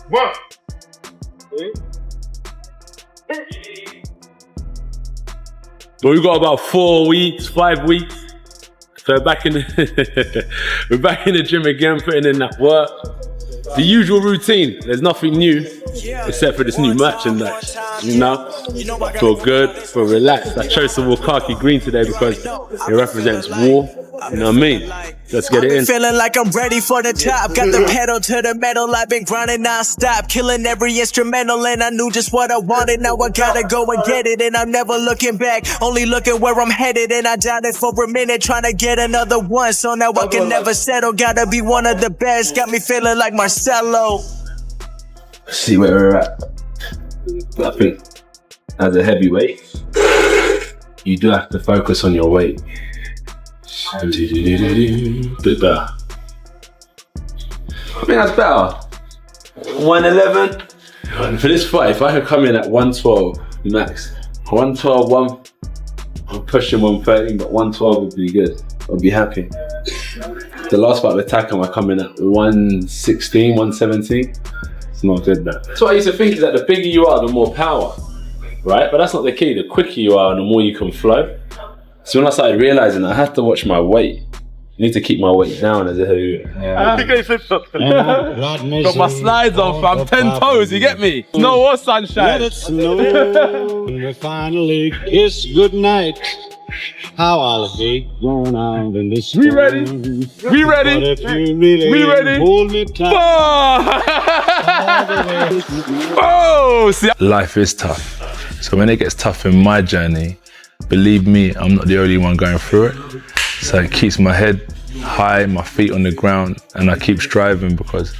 One. Well, we've got about 4 weeks, 5 weeks. So we're back in the gym again, putting in that work. The usual routine. There's nothing new except for this new merchandise. You know, I feel good, I feel relaxed. I chose the Wakaki green today because it represents war. You know what I mean? Let's get it in. Feeling like I'm ready for the top. Got the pedal to the metal. I've been grinding non-stop, killing every instrumental, and I knew just what I wanted. Now I gotta go and get it, and I'm never looking back, only looking where I'm headed. And I doubted for a minute, trying to get another one, so now I can never settle. Gotta be one of the best. Got me feeling like Marcelo. Let's see where we're at. I think as a heavyweight, you do have to focus on your weight. Bit better. I think that's better. 111. And for this fight, if I could come in at 112 max, 112, I'm pushing 130, but 112 would be good. I'd be happy. The last fight with Takam, I come in at 116, 117. It's not good though. That's what I used to think, is that the bigger you are, the more power, right? But that's not the key. The quicker you are, the more you can flow. So when I started realizing I had to watch my weight, I need to keep my weight down as a heavyweight. Got my slides on, fam. 10 toes, you get me? Snow or sunshine. Let it snow when we finally kiss goodnight. How I'll hate going out in the storm. We ready? We ready? But if you really We ready? hold me tight. Oh! See, Life is tough. So when it gets tough in my journey, believe me, I'm not the only one going through it. So it keeps my head high, my feet on the ground, and I keep striving because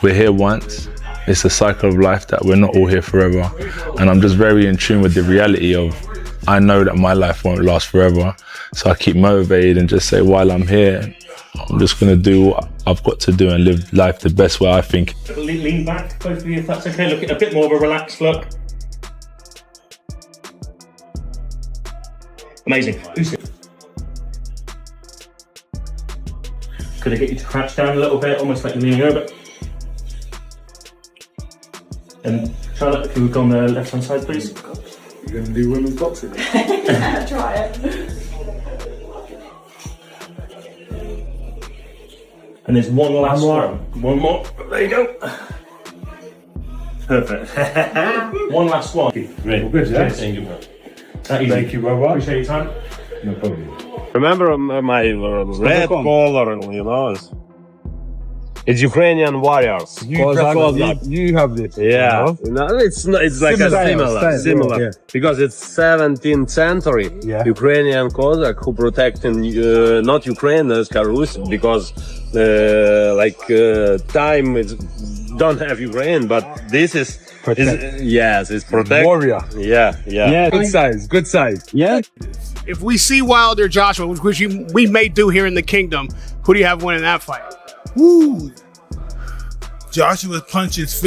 we're here once. It's a cycle of life that we're not all here forever. And I'm just very in tune with the reality of, I know that my life won't last forever. So I keep motivated and just say, while I'm here, I'm just gonna do what I've got to do and live life the best way I think. Lean back, both of you, if that's okay. Look at a bit more of a relaxed look. Amazing. Could I get you to crouch down a little bit, almost like you're leaning over? And Charlotte, if you would go on the left-hand side, please. You're gonna do women's boxing? Try it. And there's one last one. One more. There you go. Perfect. One last one. Well, good, yeah? Thank you, brother. Appreciate your time. No problem. Remember my red collar, you know? It's Ukrainian warriors. You have this. Yeah, no, it's not, it's like similar. Yeah. Because it's 17th century Ukrainian Cossack who protecting not Ukraine as Rus, because time is don't have Ukraine, but this is it's protect warrior. Yeah. good size. Yeah. If we see Wilder Joshua, which we may do here in the kingdom, who do you have winning that fight? Woo! Joshua's punches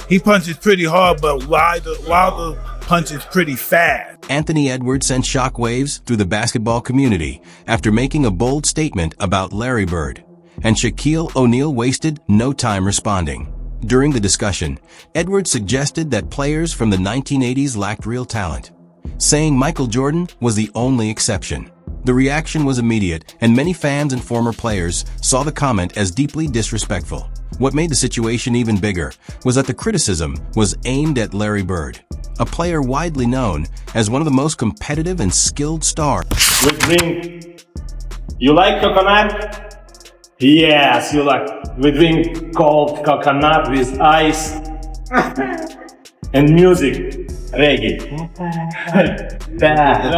he punches pretty hard, but Wilder punches pretty fast. Anthony Edwards sent shockwaves through the basketball community after making a bold statement about Larry Bird, and Shaquille O'Neal wasted no time responding. During the discussion, Edwards suggested that players from the 1980s lacked real talent, saying Michael Jordan was the only exception. The reaction was immediate, and many fans and former players saw the comment as deeply disrespectful. What made the situation even bigger was that the criticism was aimed at Larry Bird, a player widely known as one of the most competitive and skilled stars. We drink. You like coconut? Yes, you like. We drink cold coconut with ice and music. Reggae. Yeah.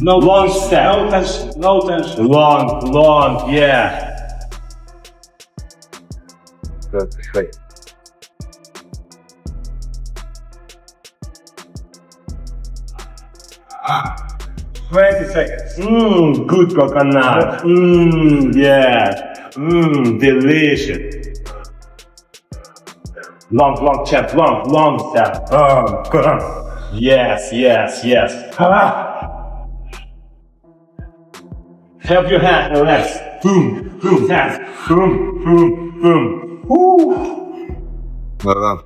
No long step. No tension. Long, yeah. Good, straight. Ah, 20 seconds. Good coconut. Yeah. Delicious. Long step, long step. Yes. Help your hand, no less. Boom, boom, hands. Boom, boom, boom. Woo. Well done.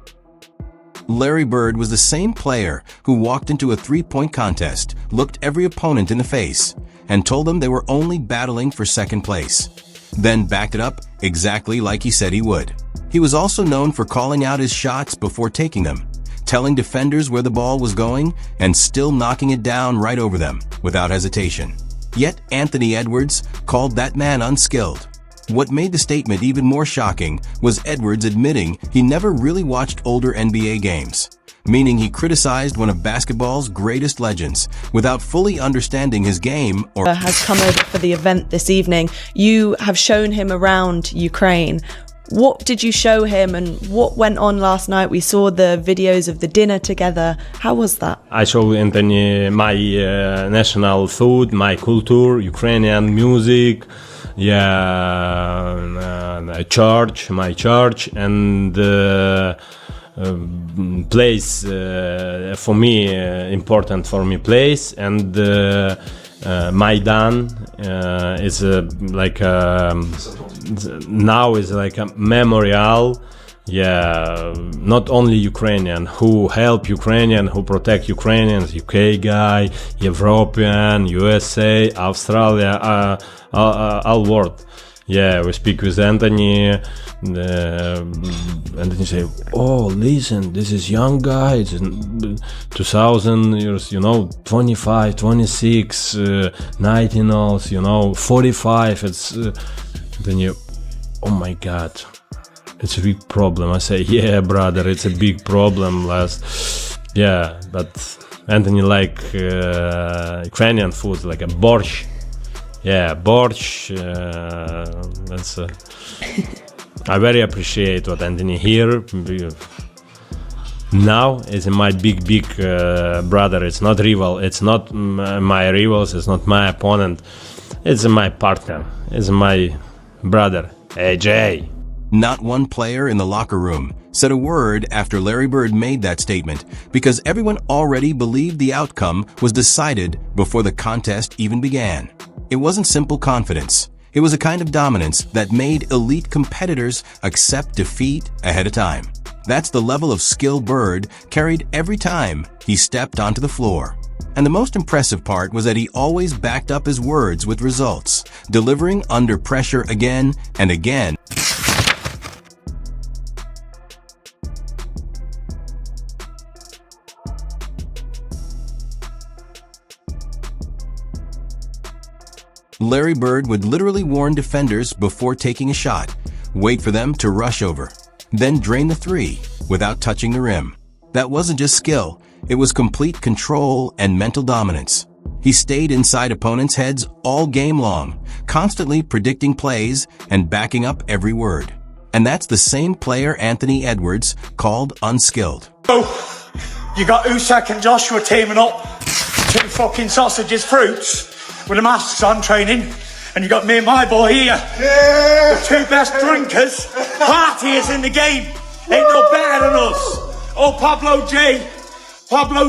Larry Bird was the same player who walked into a three-point contest, looked every opponent in the face, and told them they were only battling for second place. Then backed it up exactly like he said he would. He was also known for calling out his shots before taking them, telling defenders where the ball was going, and still knocking it down right over them without hesitation. Yet Anthony Edwards called that man unskilled. What made the statement even more shocking was Edwards admitting he never really watched older NBA games, meaning he criticized one of basketball's greatest legends without fully understanding his game or has come over for the event this evening. You have shown him around Ukraine. What did you show him and what went on last night? We saw the videos of the dinner together. How was that? I show Anthony my national food, my culture, Ukrainian music, my church, and place for me, important for me place, and Maidan is now is like a memorial. Not only Ukrainian, who help Ukrainian, who protect Ukrainians, UK guy, European, USA, Australia, all world. We speak with Anthony, and Anthony say, oh, listen, this is young guy, it's 2000 years, 25, 26, 19, 45, it's, then you, oh my God, it's a big problem. I say, yeah, brother, it's a big problem. But Anthony like Ukrainian food, like a borscht. Borscht. That's. I very appreciate what Anthony here. Now is my big brother. It's not rival. It's not my rivals. It's not my opponent. It's my partner. It's my brother, AJ. Not one player in the locker room said a word after Larry Bird made that statement because everyone already believed the outcome was decided before the contest even began. It wasn't simple confidence. It was a kind of dominance that made elite competitors accept defeat ahead of time. That's the level of skill Bird carried every time he stepped onto the floor. And the most impressive part was that he always backed up his words with results, delivering under pressure again and again. Larry Bird would literally warn defenders before taking a shot, wait for them to rush over, then drain the three without touching the rim. That wasn't just skill, it was complete control and mental dominance. He stayed inside opponents' heads all game long, constantly predicting plays and backing up every word. And that's the same player Anthony Edwards called unskilled. You got Usyk and Joshua teaming up, two fucking sausages fruits with the masks on training, and you got me and my boy here, the two best drinkers, partiers in the game, ain't no better than us. Oh, Pablo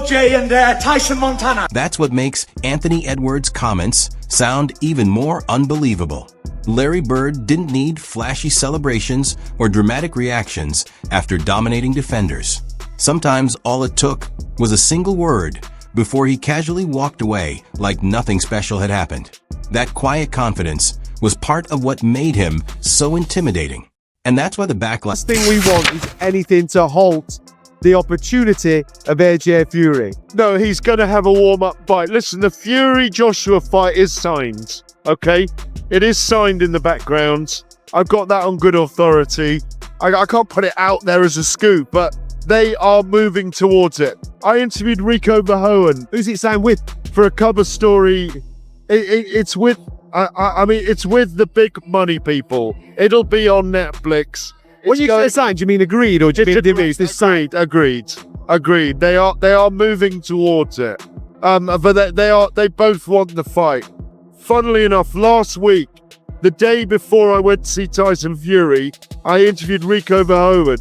J and Tyson Montana. That's what makes Anthony Edwards' comments sound even more unbelievable. Larry Bird didn't need flashy celebrations or dramatic reactions after dominating defenders. Sometimes all it took was a single word before he casually walked away like nothing special had happened. That quiet confidence was part of what made him so intimidating. And that's why the backlash. Last thing we want is anything to halt the opportunity of AJ Fury. No, he's going to have a warm-up fight. Listen, the Fury-Joshua fight is signed, okay? It is signed in the background. I've got that on good authority. I can't put it out there as a scoop, but they are moving towards it. I interviewed Rico Verhoeven. Who's it signed with? For a cover story. It's with, it's with the big money people. It'll be on Netflix. When you say signed, do you mean agreed or do you mean it's signed? Agreed. They are moving towards it. But they both want the fight. Funnily enough, last week, the day before I went to see Tyson Fury, I interviewed Rico Verhoeven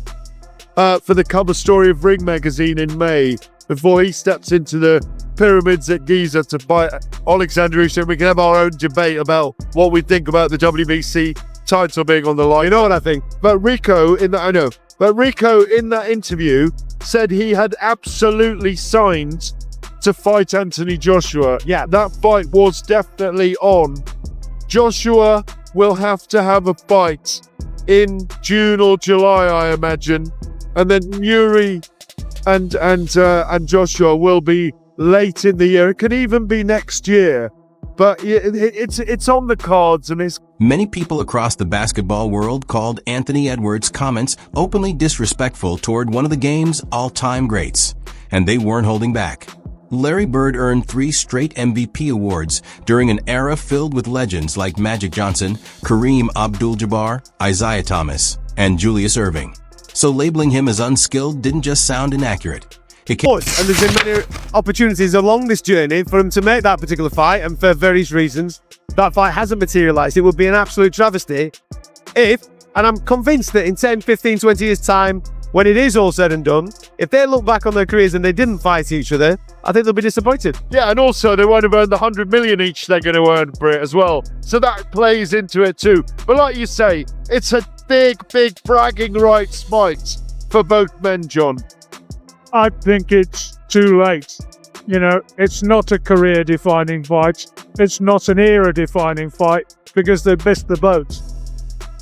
for the cover story of Ring magazine in May, before he steps into the pyramids at Giza to fight Alexander Usyk. We can have our own debate about what we think about the WBC title being on the line. You know what I think? But Rico in that interview said he had absolutely signed to fight Anthony Joshua. Yeah, that fight was definitely on. Joshua will have to have a fight in June or July, I imagine, and then Yuri and Joshua will be late in the year. It could even be next year, but it's on the cards, and it's. Many people across the basketball world called Anthony Edwards' comments openly disrespectful toward one of the game's all-time greats, and they weren't holding back. Larry Bird earned 3 straight MVP awards during an era filled with legends like Magic Johnson, Kareem Abdul-Jabbar, Isaiah Thomas, and Julius Erving. So labeling him as unskilled didn't just sound inaccurate. And there's been many opportunities along this journey for him to make that particular fight, and for various reasons, that fight hasn't materialised. It would be an absolute travesty if, and I'm convinced that in 10, 15, 20 years' time, when it is all said and done, if they look back on their careers and they didn't fight each other, I think they'll be disappointed. Yeah, and also they won't have earned the 100 million each they're going to earn for it as well. So that plays into it too. But like you say, it's a big bragging rights fight for both men, John. I think it's too late. You know, it's not a career-defining fight. It's not an era-defining fight because they missed the boat.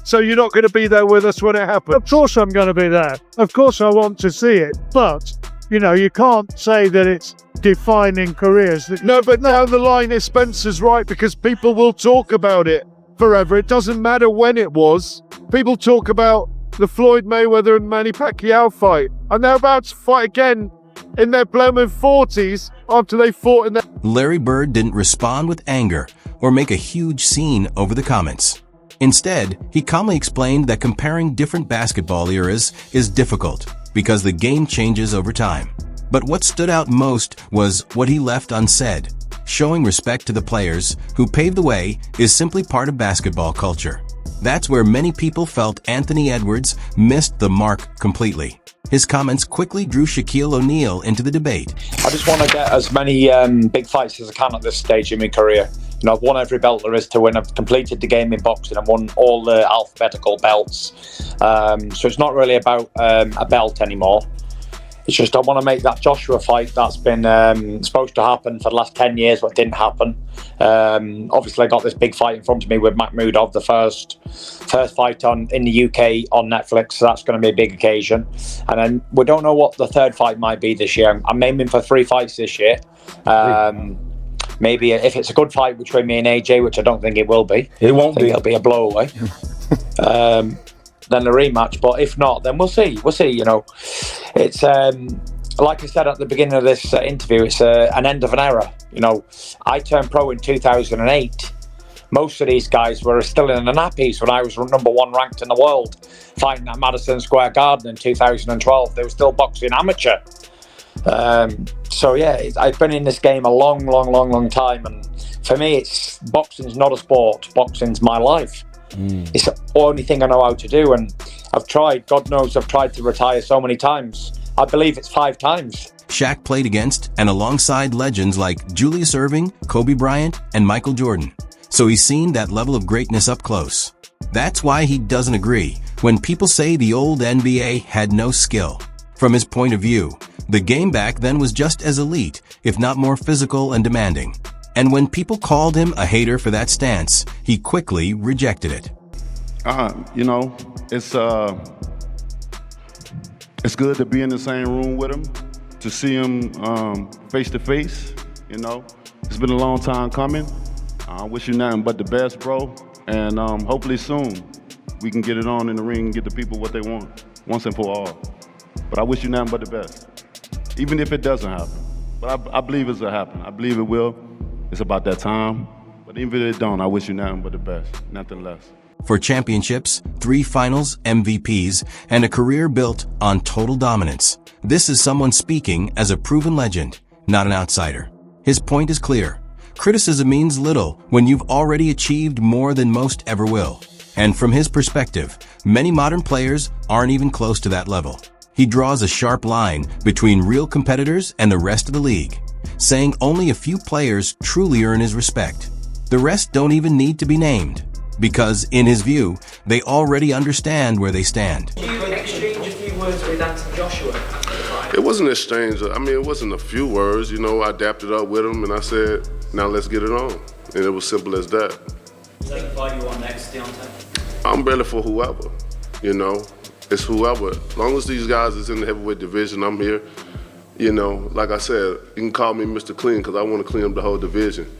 So you're not going to be there with us when it happens? Of course I'm going to be there. Of course I want to see it. But, you know, you can't say that it's defining careers. No, but now the line is Spencer's right, because people will talk about it forever. It doesn't matter when it was. People talk about the Floyd Mayweather and Manny Pacquiao fight, and they're about to fight again in their blooming 40s after they fought in their... Larry Bird didn't respond with anger or make a huge scene over the comments. Instead, he calmly explained that comparing different basketball eras is difficult because the game changes over time. But what stood out most was what he left unsaid. Showing respect to the players who paved the way is simply part of basketball culture. That's where many people felt Anthony Edwards missed the mark completely. His comments quickly drew Shaquille O'Neal into the debate. I just want to get as many big fights as I can at this stage in my career. You know, I've won every belt there is to win. I've completed the game in boxing. I've won all the alphabetical belts. So it's not really about a belt anymore. It's just I want to make that Joshua fight that's been supposed to happen for the last 10 years, but didn't happen. Obviously, I got this big fight in front of me with Makhmudov, the first fight in the UK on Netflix. So that's going to be a big occasion. And then we don't know what the third fight might be this year. I'm aiming for 3 fights this year. Maybe if it's a good fight between me and AJ, which I don't think it will be. It won't be. It'll be a blow away. Then a rematch, but if not, then we'll see. You know, it's like I said at the beginning of this interview, it's an end of an era. You know, I turned pro in 2008. Most of these guys were still in the nappies when I was #1 ranked in the world, fighting at Madison Square Garden in 2012. They were still boxing amateur. So yeah, I've been in this game a long time, and for me, boxing's not a sport. Boxing's my life. It's the only thing I know how to do, and I've tried. God knows I've tried to retire so many times. I believe it's 5 times. Shaq played against and alongside legends like Julius Erving, Kobe Bryant, and Michael Jordan. So he's seen that level of greatness up close. That's why he doesn't agree when people say the old NBA had no skill. From his point of view, the game back then was just as elite, if not more physical and demanding. And when people called him a hater for that stance, he quickly rejected it. You know, it's good to be in the same room with him, to see him face to face. You know, it's been a long time coming. I wish you nothing but the best, bro. And hopefully soon we can get it on in the ring and get the people what they want, once and for all. But I wish you nothing but the best, even if it doesn't happen. But I believe it's gonna happen. I believe it will. It's about that time. But even if it don't, I wish you nothing but the best, nothing less. For championships, 3 finals, MVPs, and a career built on total dominance, this is someone speaking as a proven legend, not an outsider. His point is clear. Criticism means little when you've already achieved more than most ever will. And from his perspective, many modern players aren't even close to that level. he draws a sharp line between real competitors and the rest of the league, saying only a few players truly earn his respect. The rest don't even need to be named, because, in his view, they already understand where they stand. Did you exchange a few words with Anthony Joshua? It wasn't an exchange. I mean, it wasn't a few words. You know, I dapped it up with him and I said, now let's get it on. And it was simple as that. Is that the fight you want next, Deontay? I'm ready for whoever, you know. It's whoever. As long as these guys is in the heavyweight division, I'm here. You know, like I said, you can call me Mr. Clean because I want to clean up the whole division.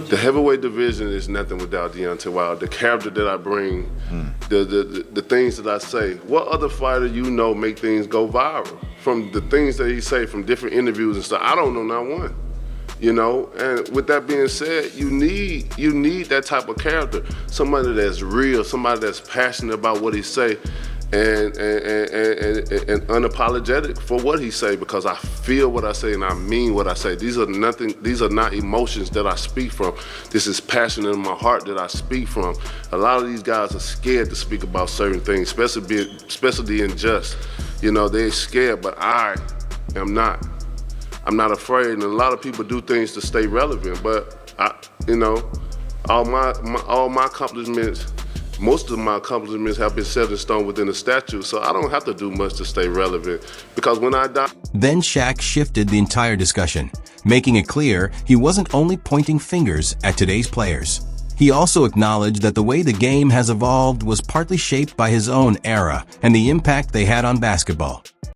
The heavyweight division is nothing without Deontay Wilder. The character that I bring, the things that I say. What other fighter you know make things go viral? From the things that he say from different interviews and stuff, I don't know not one. You know, and with that being said, you need that type of character. Somebody that's real, somebody that's passionate about what he say, and unapologetic for what he say, because I feel what I say and I mean what I say. These are not emotions that I speak from. This is passion in my heart that I speak from. A lot of these guys are scared to speak about certain things, especially in just. You know, they're scared, but I am not. I'm not afraid, and a lot of people do things to stay relevant, but you know, all my accomplishments, most of my accomplishments have been set in stone within a statute, so I don't have to do much to stay relevant, because when I die... Then Shaq shifted the entire discussion, making it clear he wasn't only pointing fingers at today's players. He also acknowledged that the way the game has evolved was partly shaped by his own era and the impact they had on basketball.